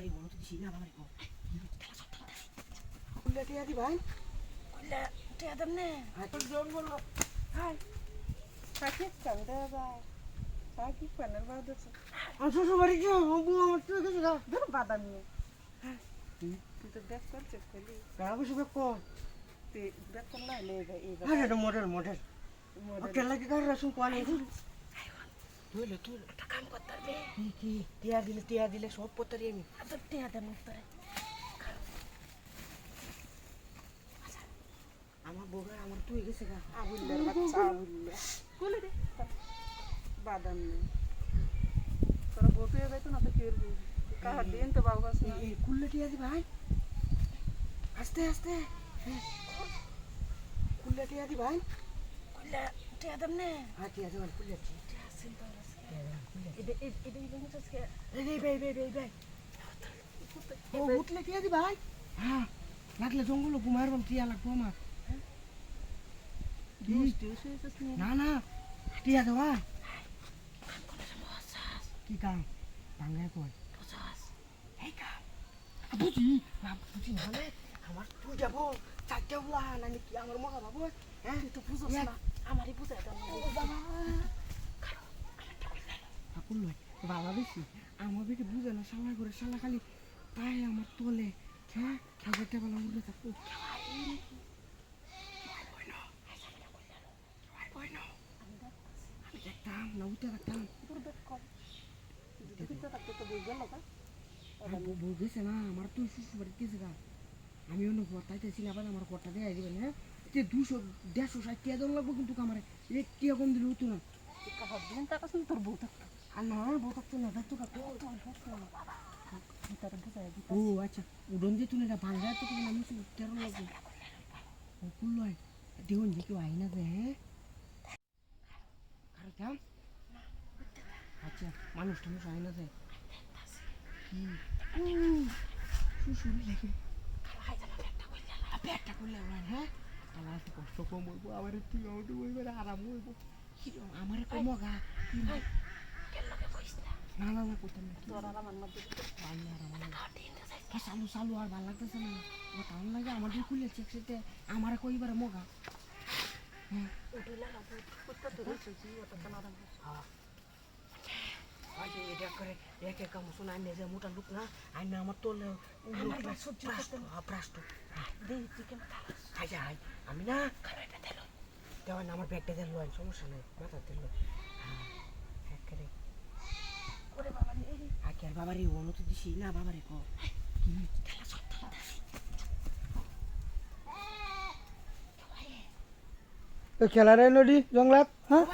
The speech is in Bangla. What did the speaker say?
বাবারে বলো তো দিছি না বাবারে গো খেলা সব থামতাছি কুল্লা টিয়া দি ভাই কুল্লা টিয়া দেন না তোর জোর বললো হাই সাকিব কান্দা বা সাকিব কান্নার বাদ আছে শ্বশুর বাড়ি কি বউ আমার তো গেছে গা ধর বাদাম নিয়ে তুই তো ব্যাক করছিস খালি কারা বসে ব্যাক কর তুই ব্যাক কর না লে এই হ্যাঁ এটা মডেল মডেল কেলা কি কার রাসুন কোয়ালে তুই একটা কাম করতে পারবে কি টিয়া দিলে সব পত্তরি আমি তো টিয়া দেন উত্তরে আমার বউরা আমার তুই গেছে গা আবুল্লার বাচ্চা আবুল্লা কোলে দে বাদাম নেই তোরা বউ পেয়ে যাইতো না তো কি করবি কাহার দিন তো বাবু আছে এই কুল্লে টিয়া দি ভাই আস্তে আস্তে কুল্লে টিয়া দি ভাই কুল্লে টিয়া দেন না হ্যাঁ টিয়া দেন কুল্লে টিয়া আসেন তো উঠলে টিয়া দি ভাই হ্যাঁ লাগলে জঙ্গল ঘুমার টিয়া লাগবো আমার না না টিয়া দেওয়া কি কাম বাংলায় কই এই কাম বুঝি মানে আমার তুই যাবো চারটে বলা নাকি কি আমার মজা পাবো হ্যাঁ তুই তো বুঝছ না আমারই বুঝাই দাও বাবা ঠাকুর নয় বাবা বেশি আমার বেটি বুঝে না সালা করে সালা খালি তাই আমার তোলে হ্যাঁ ঠাকুর টেবালা উঠে থাকবো আমি দেখতাম না উঠে থাকতাম বউ গেছে না আমার তুই শ্বশুর বাড়িতে গেছে গা আমি অন্য ঘর তাইতেছি না আবার আমার ঘরটা দেয় দিবেন হ্যাঁ 200-150 টিয়া দেওয়া লাগবো কিন্তু আমার এক টিয়া কম দিলে হতো না তোর বউ থাকতো আর না বউ থাকতো না থাকতো কাকু ও আচ্ছা উড়ন দিয়ে তুলে না বাংলায় তো আমি তেরো লাগবো ও কুল হয় দেখুন যে কেউ আই না যে হ্যাঁ আর দাম আচ্ছা মানুষ টানুষ আই না যায় শুশুরি লাগে পেটটা করলে হ্যাঁ আমার কষ্ট কম হইব আমার তুই আমাকে বলবে আরাম হইব আমার কম গা না না না করতাম না তোর আরাম আমার চালু চালু আর ভালো লাগতেছে না ও টান লাগে আমাদের খুলে চেকসেতে আমার কইবার মগা হ্যাঁ এটা করে এক এক কাম শোনা আইনে যে মোটা লোক না আইনে আমার তোলে প্রাষ্ট আচ্ছা আমি না দেওয়া না আমার ব্যাগটা দিল সমস্যা নেই মাথা দিল আর বাবারে অনু তো দিছি না বাবারে কো খেলা সব খেলার নদী জংলাত হ্যাঁ